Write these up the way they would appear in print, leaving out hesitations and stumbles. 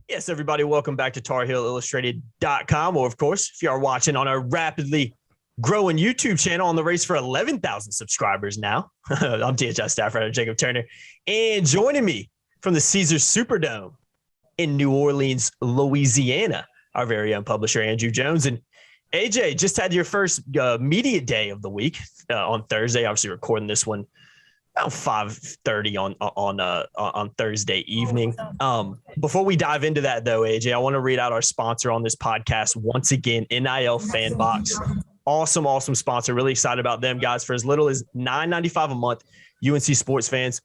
Yes, everybody, welcome back to TarHeelIllustrated.com. Or, of course, if you are watching on our rapidly growing YouTube channel on the race for 11,000 subscribers now. I'm THI staff writer Jacob Turner. And joining me from the Caesars Superdome in New Orleans, Louisiana, our very own publisher, Andrew Jones. And AJ, just had your first media day of the week on Thursday, obviously recording this one about 5:30 on Thursday evening. Before we dive into that, though, AJ, I want to read out our sponsor on this podcast once again, NIL FanBox. Awesome sponsor. Really excited about them, guys. For as little as $9.95 a month, UNC sports fans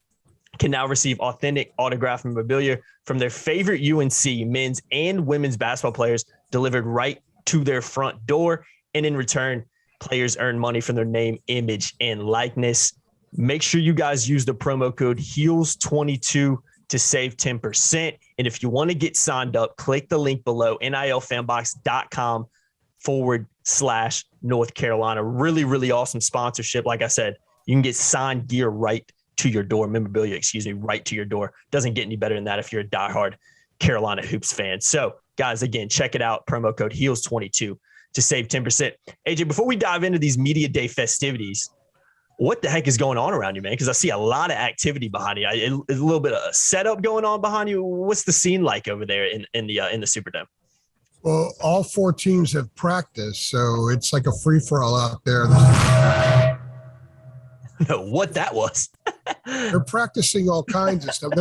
can now receive authentic autographed memorabilia from their favorite UNC men's and women's basketball players delivered right to their front door. And in return, players earn money from their name, image, and likeness. Make sure you guys use the promo code HEELS22 to save 10%. And if you want to get signed up, click the link below, nilfanbox.com/North Carolina. Really awesome sponsorship. Like I said, you can get signed gear right to your door, memorabilia, right to your door. Doesn't get any better than that if you're a diehard Carolina Hoops fan. So, guys, again, check it out. Promo code HEELS22 to save 10%. AJ, before we dive into these media day festivities, what the heck is going on around you, man? Because I see a lot of activity behind you. A little bit of setup going on behind you. What's the scene like over there in the Superdome? Well, all four teams have practiced, so it's like a free-for-all out there. What that was. They're practicing all kinds of stuff.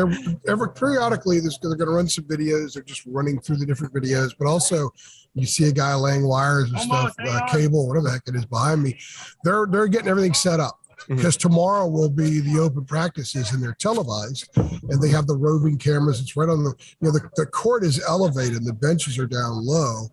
Periodically they're going to run some videos. They're just running through the different videos, but also you see a guy laying wires and stuff, cable, whatever the heck it is behind me. They're getting everything set up. Because tomorrow will be the open practices and they're televised, and they have the roving cameras. It's right on the court is elevated, the benches are down low,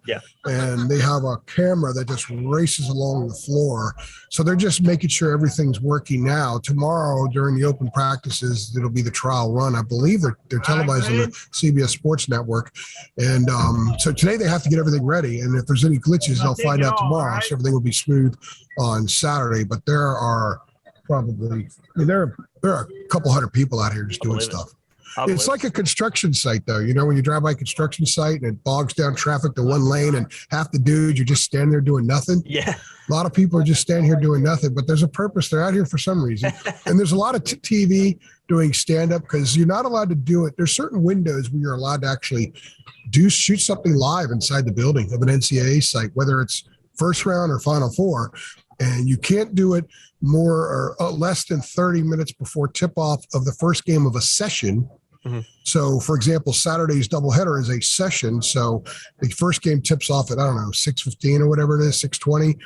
and they have a camera that just races along the floor. So they're just making sure everything's working now. Tomorrow during the open practices, it'll be the trial run. I believe they're televised on the CBS Sports Network, and so today they have to get everything ready. And if there's any glitches, they'll find out tomorrow. So everything will be smooth on Saturday. But there are there are a couple hundred people out here just doing stuff. It's like a construction site, though. You know, when you drive by a construction site and it bogs down traffic to one lane and half the dudes, you're just standing there doing nothing. Yeah. A lot of people are just standing here doing nothing, but there's a purpose. They're out here for some reason. And there's a lot of TV doing stand-up because you're not allowed to do it. There's certain windows where you're allowed to actually shoot something live inside the building of an NCAA site, whether it's first round or Final Four. And you can't do it more or less than 30 minutes before tip-off of the first game of a session. So, for example, Saturday's doubleheader is a session. So the first game tips off at, 6:15 or whatever it is, 6:20.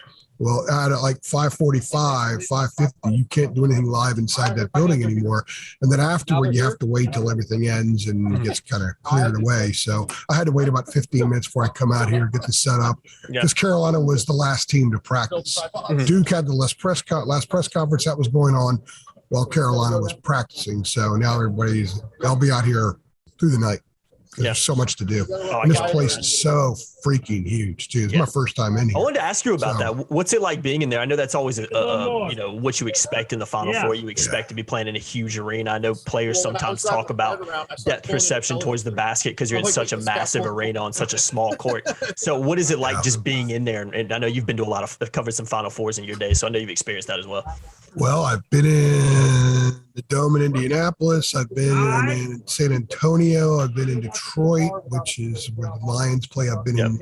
Well, at like 5:45, 5:50, you can't do anything live inside that building anymore. And then afterward, you have to wait till everything ends and gets kind of cleared away. So I had to wait about 15 minutes before I come out here, get this set up, because Carolina was the last team to practice. Duke had the last press conference that was going on while Carolina was practicing. So now they'll be out here through the night. There's so much to do. And this place is so freaking huge, too. It's my first time in here. I wanted to ask you about that. What's it like being in there? I know that's always, what you expect in the Final Four. You expect to be playing in a huge arena. I know players sometimes talk about depth perception towards the basket because you're in such a massive arena on such a small court. So what is it like just being in there? And I know you've been to covered some Final Fours in your day, so I know you've experienced that as well. Well, I've been in the Dome in Indianapolis. I've been in San Antonio. I've been in Detroit, which is where the Lions play. I've been in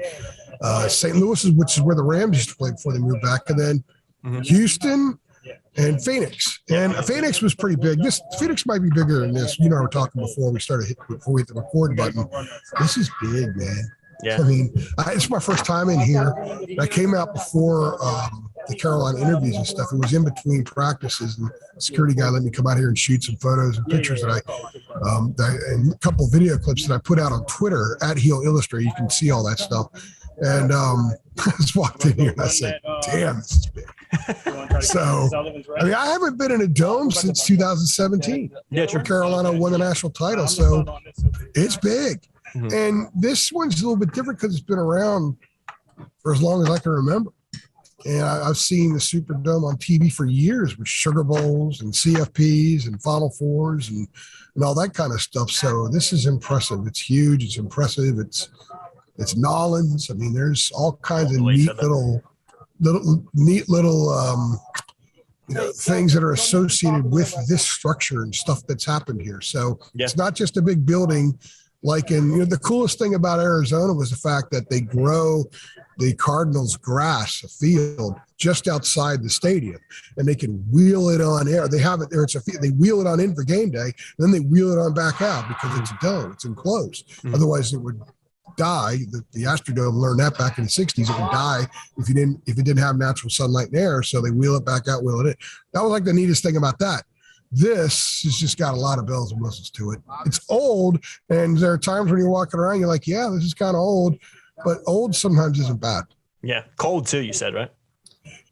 St. Louis, which is where the Rams used to play before they moved back. And then Houston and Phoenix. And Phoenix was pretty big. Phoenix might be bigger than this. You know, we were talking before we hit the record button. This is big, man. Yeah. I mean, it's my first time in here. I came out before the Carolina interviews and stuff. It was in between practices, and the security guy let me come out here and shoot some photos and pictures and a couple of video clips that I put out on Twitter at Heel Illustrated. You can see all that stuff. And I just walked in here and I said, "Damn, this is big." So, I mean, I haven't been in a dome since 2017. Yeah, where Carolina won the national title, so it's big. And this one's a little bit different because it's been around for as long as I can remember. And I've seen the Superdome on TV for years with Sugar Bowls and CFPs and Final Fours and all that kind of stuff. So this is impressive. It's huge. It's impressive. It's Nolans. I mean, there's all kinds of neat little things that are associated with this structure and stuff that's happened here. So It's not just a big building. Like the coolest thing about Arizona was the fact that they grow the Cardinals grass, a field just outside the stadium, and they can wheel it on air. They have it there. They wheel it on in for game day, and then they wheel it on back out because it's a dome. It's enclosed. Mm-hmm. Otherwise, it would die. The Astrodome learned that back in the 60s. It would die if it didn't have natural sunlight and air. So they wheel it back out, wheel it in. That was like the neatest thing about that. This has just got a lot of bells and whistles to it. It's old, and there are times when you're walking around, you're like, yeah, this is kind of old, but old sometimes isn't bad. Yeah, cold too, you said, right?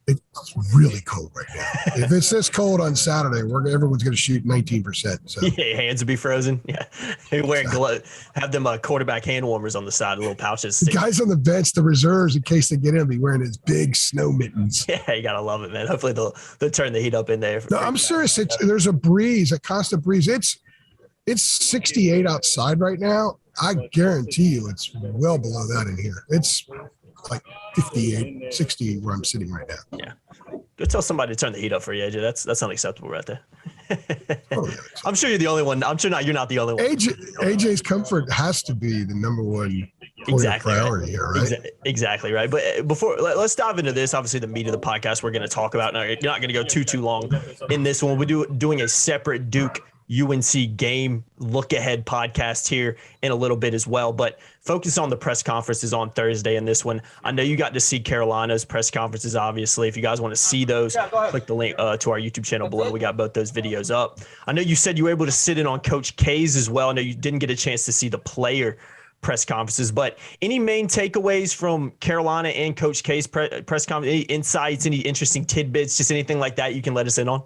It's really cold right now. If it's this cold on Saturday, everyone's going to shoot 19%. So. Yeah, hands would be frozen. Yeah, wearing gloves. Have them quarterback hand warmers on the side, little pouches. The guys on the bench, the reserves, in case they get in, be wearing his big snow mittens. Yeah, you gotta love it, man. Hopefully they'll turn the heat up in there. No, I'm serious. There's a breeze, a constant breeze. It's 68 outside right now. I guarantee you, it's well below that in here. It's like 58, 68 where I'm sitting right now. Yeah. Go tell somebody to turn the heat up for you, AJ. That's unacceptable right there. I'm sure you're the only one. I'm sure you're not the only one. AJ's comfort has to be the number one priority here, right? Exactly right. But before, let's dive into this. Obviously, the meat of the podcast we're going to talk about. Now, you're not going to go too long in this one. We're doing a separate Duke UNC game look ahead podcast here in a little bit as well, but focus on the press conferences on Thursday in this one. I know you got to see Carolina's press conferences, obviously. If you guys want to see those, click the link to our YouTube channel below. We got both those videos up. I know you said you were able to sit in on Coach K's as well. I know you didn't get a chance to see the player press conferences, but any main takeaways from Carolina and Coach K's press conference, any insights, any interesting tidbits, just anything like that you can let us in on?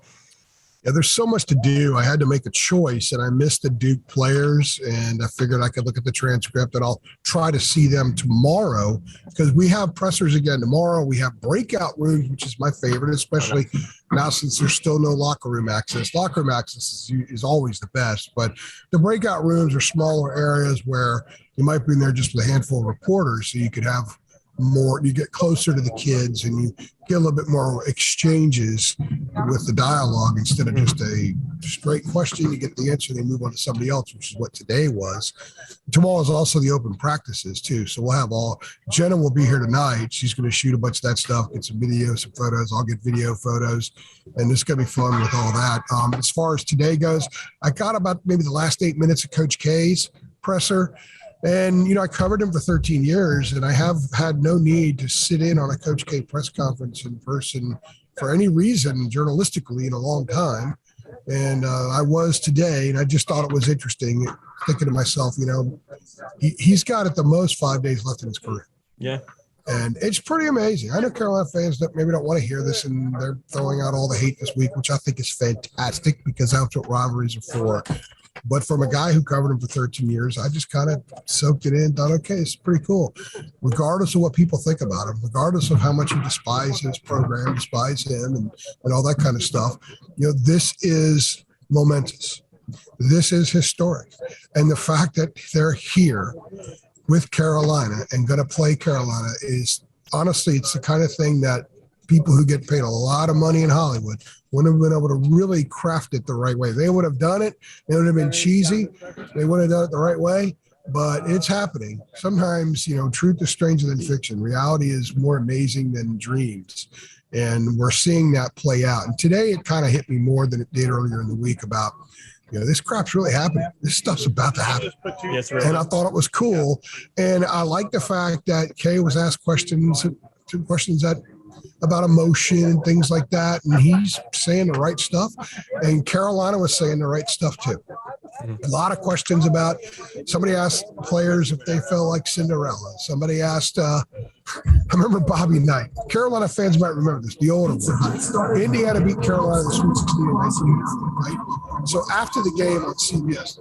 Yeah, there's so much to do. I had to make a choice, and I missed the Duke players, and I figured I could look at the transcript, and I'll try to see them tomorrow because we have pressers again tomorrow. We have breakout rooms, which is my favorite, especially now since there's still no locker room access. Locker room access is always the best, but the breakout rooms are smaller areas where you might be in there just with a handful of reporters, so you could have more, you get closer to the kids and you get a little bit more exchanges with the dialogue instead of just a straight question. You get the answer, they move on to somebody else, which is what today was. Tomorrow is also the open practices too. So we'll have Jenna will be here tonight. She's going to shoot a bunch of that stuff, get some video, some photos. I'll get video photos, and it's going to be fun with all that. As far as today goes, I got about maybe the last 8 minutes of Coach K's presser. And, I covered him for 13 years, and I have had no need to sit in on a Coach K press conference in person for any reason journalistically in a long time. And I was today, and I just thought it was interesting, thinking to myself, he's got at the most 5 days left in his career. Yeah. And it's pretty amazing. I know Carolina fans that maybe don't want to hear this, and they're throwing out all the hate this week, which I think is fantastic because that's what rivalries are for. But from a guy who covered him for 13 years, I just kind of soaked it in, thought, okay, it's pretty cool. Regardless of what people think about him, regardless of how much you despise his program, despise him, and all that kind of stuff, this is momentous. This is historic. And the fact that they're here with Carolina and going to play Carolina is, honestly, it's the kind of thing that people who get paid a lot of money in Hollywood wouldn't have been able to really craft it the right way. They would have done it. It would have been cheesy. They would have done it the right way, but it's happening. Sometimes, truth is stranger than fiction. Reality is more amazing than dreams. And we're seeing that play out. And today it kind of hit me more than it did earlier in the week about, this crap's really happening. This stuff's about to happen. Yes, right. And I thought it was cool. And I like the fact that Kay was asked questions that about emotion and things like that, and he's saying the right stuff, and Carolina was saying the right stuff too. A lot of questions about, somebody asked players if they felt like Cinderella. Somebody asked, I remember Bobby Knight. Carolina fans might remember this, the older one. Indiana beat Carolina in the Sweet 16 in 1984, right? So after the game on CBS,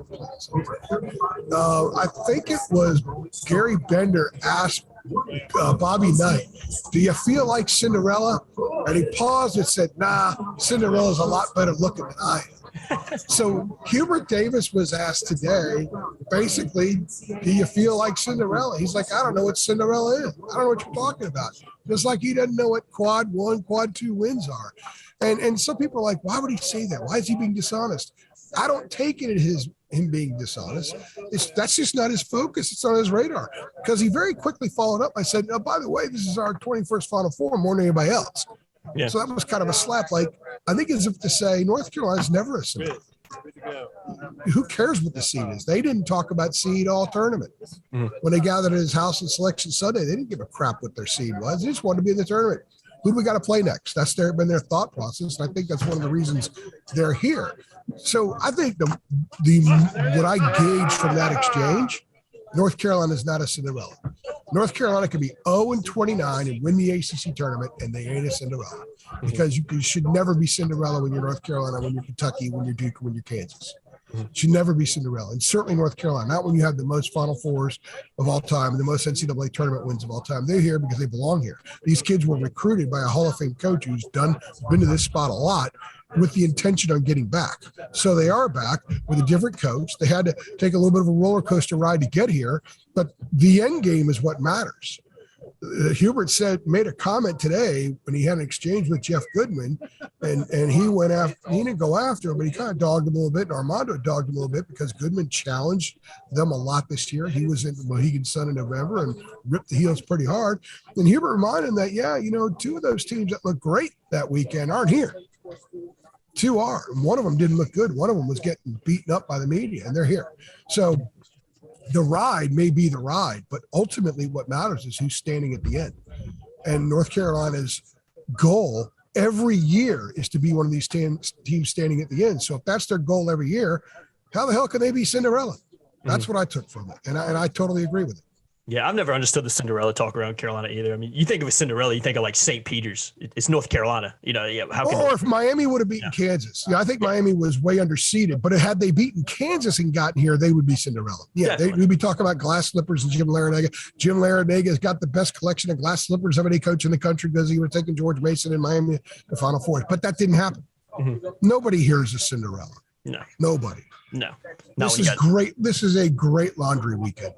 I think it was Gary Bender asked Bobby Knight, do you feel like Cinderella? And he paused and said, nah, Cinderella's a lot better looking than I am. So Hubert Davis was asked today, basically, do you feel like Cinderella? He's like, I don't know what Cinderella is. I don't know what you're talking about. Just like he doesn't know what quad 1, quad 2 wins are. And some people are like, why would he say that? Why is he being dishonest? I don't take it as him being dishonest. That's just not his focus. It's on his radar. Because he very quickly followed up. I said, oh, by the way, this is our 21st Final Four more than anybody else. Yeah. So that was kind of a slap. Like, I think as if to say, North Carolina's never a Cinderella. Who cares what the seed is? They didn't talk about seed all tournament. Mm-hmm. When they gathered at his house on Selection Sunday, they didn't give a crap what their seed was. They just wanted to be in the tournament. Who do we got to play next? That's been their thought process. And I think that's one of the reasons they're here. So I think the what I gauge from that exchange, North Carolina is not a Cinderella. North Carolina could be 0-29 and win the ACC tournament, and they ain't a Cinderella. Because you should never be Cinderella when you're North Carolina, when you're Kentucky, when you're Duke, when you're Kansas. You should never be Cinderella. And certainly North Carolina, not when you have the most Final Fours of all time and the most NCAA tournament wins of all time. They're here because they belong here. These kids were recruited by a Hall of Fame coach who's been to this spot a lot with the intention on getting back. So they are back with a different coach. They had to take a little bit of a roller coaster ride to get here, but the end game is what matters. Hubert made a comment today when he had an exchange with Jeff Goodman, and he went after. He didn't go after him, but he kind of dogged him a little bit. And Armando dogged him a little bit because Goodman challenged them a lot this year. He was in Mohegan Sun in November and ripped the heels pretty hard. And Hubert reminded him that, two of those teams that looked great that weekend aren't here. Two are. And one of them didn't look good. One of them was getting beaten up by the media, and they're here. So the ride may be the ride, but ultimately what matters is who's standing at the end. And North Carolina's goal every year is to be one of these teams standing at the end. So if that's their goal every year, how the hell can they be Cinderella? That's what I took from it. And I totally agree with it. Yeah, I've never understood the Cinderella talk around Carolina either. I mean, you think of a Cinderella, you think of like St. Peter's. It's North Carolina. How can or if Miami would have beaten Kansas. I think Miami was way underseeded, but had they beaten Kansas and gotten here, they would be Cinderella. Yeah, we'd be talking about glass slippers and Jim Larinaga. Jim Larinaga's got the best collection of glass slippers of any coach in the country because he would have taken George Mason in Miami to Final Four. But that didn't happen. Mm-hmm. Nobody here is a Cinderella. No. Nobody. No. This is great. This is a great laundry weekend.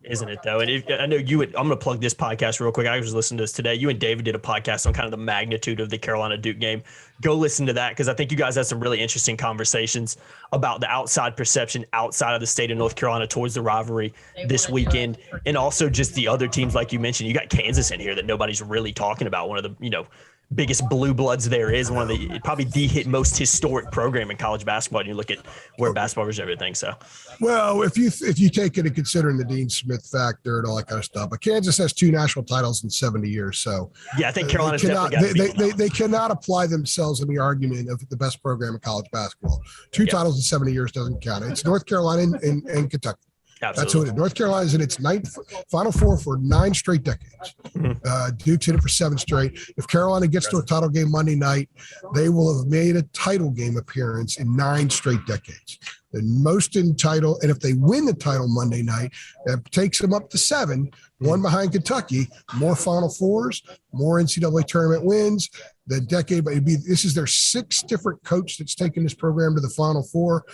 Isn't it, though? And I know I'm going to plug this podcast real quick. I was listening to this today. You and David did a podcast on kind of the magnitude of the Carolina Duke game. Go listen to that because I think you guys had some really interesting conversations about the outside perception outside of the state of North Carolina towards the rivalry this weekend. And also just the other teams, like you mentioned. You got Kansas in here that nobody's really talking about. One of the, biggest blue bloods there is, one of the probably the most historic program in college basketball. And you look at where basketball is, everything. So, well, if you take it into considering the Dean Smith factor and all that kind of stuff, but Kansas has 2 national titles in 70 years. So yeah, I think Carolina's they cannot apply themselves in the argument of the best program in college basketball. 2 titles in 70 years doesn't count. It's North Carolina and Kentucky. Absolutely. That's who it is. North Carolina is in its 9th Final Four for 9 straight decades. Mm-hmm. Duke's in it for 7 straight. If Carolina gets to a title game Monday night, they will have made a title game appearance in 9 straight decades. The most in title, and if they win the title Monday night, that takes them up to 7, one behind Kentucky. More Final Fours, more NCAA tournament wins. The decade, but this is their 6th different coach that's taken this program to the Final Four.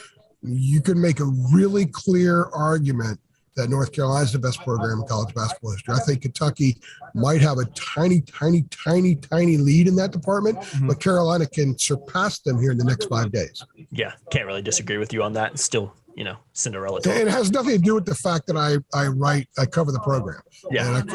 You can make a really clear argument that North Carolina is the best program in college basketball history. I think Kentucky might have a tiny lead in that department, but Carolina can surpass them here in the next 5 days. Yeah, can't really disagree with you on that. It's still, Cinderella. And it has nothing to do with the fact that I cover the program. Yeah. And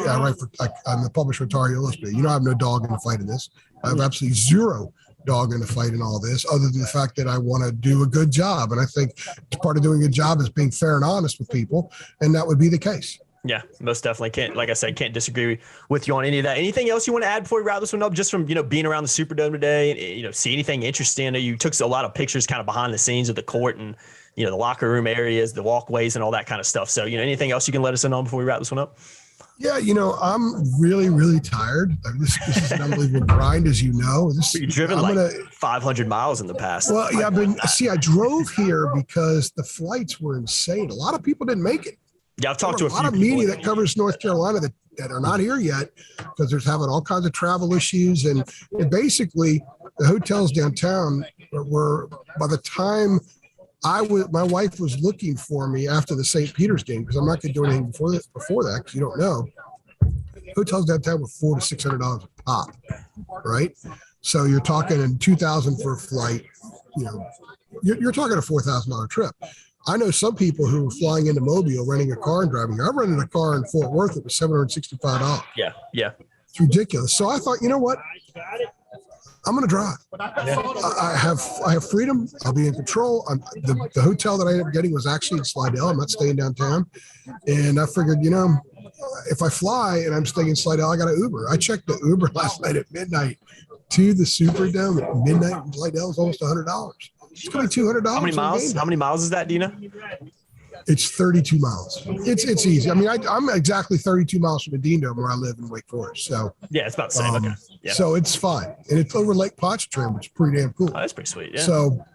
I'm the publisher of Tar Heel Illustrated. I have no dog in the fight in this. I have absolutely zero dog in the fight in all this, other than the fact that I want to do a good job. And I think part of doing a good job is being fair and honest with people. And that would be the case. Yeah, most definitely. Can't disagree with you on any of that. Anything else you want to add before we wrap this one up, just from, being around the Superdome today and, see anything interesting? I know you took a lot of pictures kind of behind the scenes of the court and, the locker room areas, the walkways and all that kind of stuff. So, anything else you can let us know before we wrap this one up? Yeah, I'm really, really tired. This is an unbelievable grind, as you know. You've driven 500 miles in the past. Well, yeah, I drove here because the flights were insane. A lot of people didn't make it. Yeah, I've talked to a lot of media that covers North Carolina that that are not here yet because there's having all kinds of travel issues. And basically the hotels downtown were, by the time my wife was looking for me after the St. Peter's game, because I'm not going to do anything before that because you don't know. Hotels downtown were $400 to $600 a pop, right? So you're talking in $2,000 for a flight. You know, you're talking a $4,000 trip. I know some people who were flying into Mobile, renting a car and driving here. I rented a car in Fort Worth. It was $765. Yeah. It's ridiculous. So I thought, you know what? I'm going to drive. Yeah. I have freedom. I'll be in control. The hotel that I ended up getting was actually in Slidell. I'm not staying downtown. And I figured, you know, if I fly and I'm staying in Slidell, I got an Uber. I checked the Uber last night at midnight to the Superdome at midnight in Slidell. Is almost $100. It's going to be $200. How many miles? How many miles is that? Do you know? It's 32 miles. It's easy. I mean, I'm exactly 32 miles from Medina where I live in Wake Forest. So yeah, it's about the same. Okay. Yeah. So it's fine. And it's over Lake Pontchartrain, which is pretty damn cool. Oh, that's pretty sweet. Yeah. So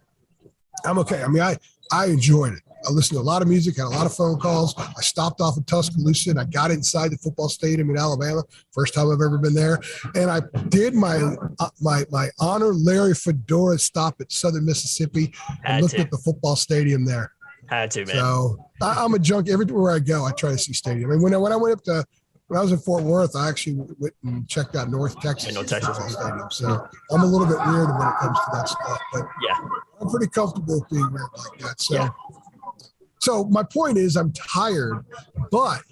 I'm okay. I mean, I enjoyed it. I listened to a lot of music, had a lot of phone calls. I stopped off in Tuscaloosa and I got inside the football stadium in Alabama. First time I've ever been there. And I did my honor Larry Fedora stop at Southern Mississippi and looked at the football stadium there. Had to, man. So I'm a junkie. Everywhere I go, I try to see stadium. I mean, when I went up to, when I was in Fort Worth, I actually went and checked out North Texas. Stadium. So I'm a little bit weird when it comes to that stuff, but yeah, I'm pretty comfortable with being weird like that. So, yeah. So my point is I'm tired, but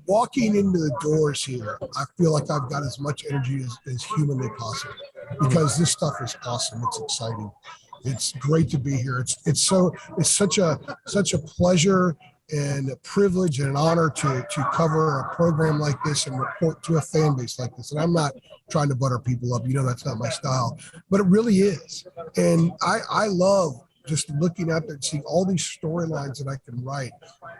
walking into the doors here, I feel like I've got as much energy as humanly possible because this stuff is awesome. It's exciting. It's great to be here. It's such a pleasure and a privilege and an honor to cover a program like this and report to a fan base like this. And I'm not trying to butter people up. You know, that's not my style, but it really is. And I love just looking out there and seeing all these storylines that I can write,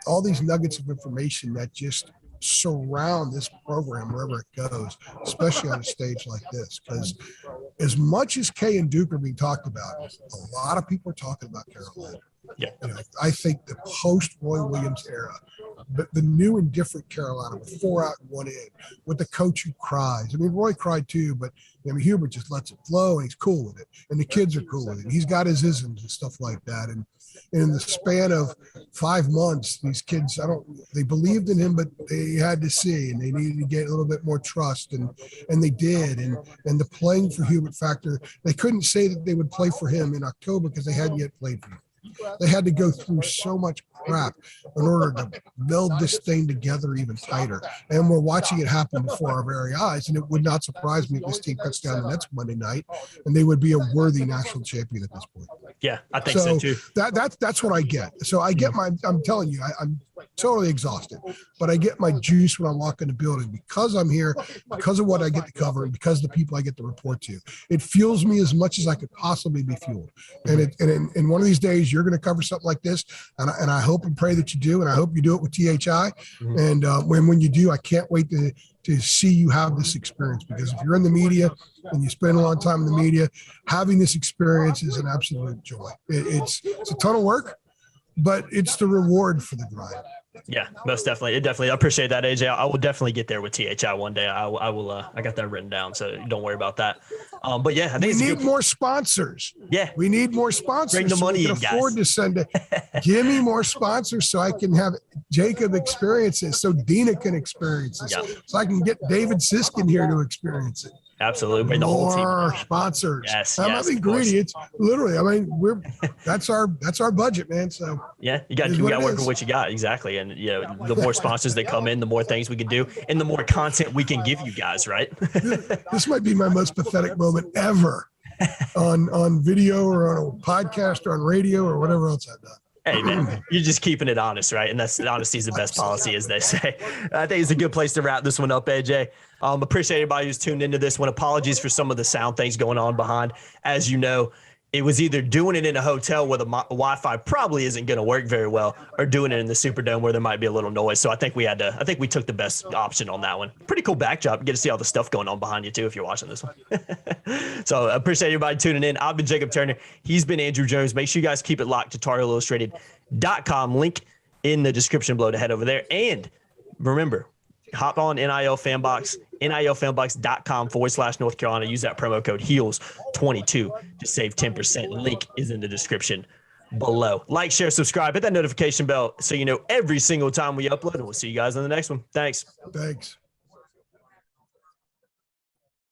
all these nuggets of information that just surround this program wherever it goes, especially on a stage like this. Because as much as Kay and Duke are being talked about, a lot of people are talking about Carolina. Yeah. You know, I think the post Roy Williams era, but the new and different Carolina with 4 out and 1 in, with the coach who cries. I mean, Roy cried too, but I mean, Hubert just lets it flow and he's cool with it. And the kids are cool with it. He's got his isms and stuff like that. And in the span of 5 months, these kids, they believed in him, but they had to see, and they needed to get a little bit more trust. And they did. And the playing for Hubert factor, they couldn't say that they would play for him in October because they hadn't yet played for him. They had to go through so much crap in order to meld this thing together even tighter. And we're watching it happen before our very eyes. And it would not surprise me if this team cuts down the Nets Monday night and they would be a worthy national champion at this point. Yeah, I think so too. That's what I get. So I get I'm telling you, I'm totally exhausted, but I get my juice when I walk in the building because I'm here, because of what I get to cover, and because of the people I get to report to. It fuels me as much as I could possibly be fueled. And in one of these days, you're going to cover something like this, and I hope and pray that you do, and I hope you do it with THI. Mm-hmm. And when you do, I can't wait to see you have this experience, because if you're in the media and you spend a lot of time in the media, having this experience is an absolute joy. It's a ton of work, but it's the reward for the grind. Yeah, most definitely. I appreciate that, AJ. I will definitely get there with THI one day. I will. I got that written down, so don't worry about that. But yeah, I think we need more sponsors. Yeah, we need more sponsors. Bring the money so we in, can afford guys. To send it. Give me more sponsors so I can have Jacob experience it, so Dina can experience it, so I can get David Siskin here to experience it. Absolutely, bring the whole team. More sponsors. Yes, I'm not being greedy. It's literally. I mean, that's our budget, man. So yeah, you got to work with what you got, exactly. And you know, the more sponsors that come in, the more things we can do, and the more content we can give you guys. Right. This might be my most pathetic moment ever on video or on a podcast or on radio or whatever else I've done. Hey, man, you're just keeping it honest, right? And that's honesty is the best policy, as they say. I think it's a good place to wrap this one up, AJ. Appreciate everybody who's tuned into this one. Apologies for some of the sound things going on behind. As you know, it was either doing it in a hotel where the Wi-Fi probably isn't going to work very well, or doing it in the Superdome where there might be a little noise. So I think we took the best option on that one. Pretty cool backdrop. Get to see all the stuff going on behind you too if you're watching this one. So I appreciate everybody tuning in. I've been Jacob Turner. He's been Andrew Jones. Make sure you guys keep it locked to TarHeelIllustrated.com. Link in the description below to head over there. And remember, hop on NIL FanBox, nilfanbox.com/North Carolina. Use that promo code HEELS22 to save 10%. Link is in the description below. Like, share, subscribe, hit that notification bell so you know every single time we upload, and we'll see you guys on the next one. Thanks. Thanks.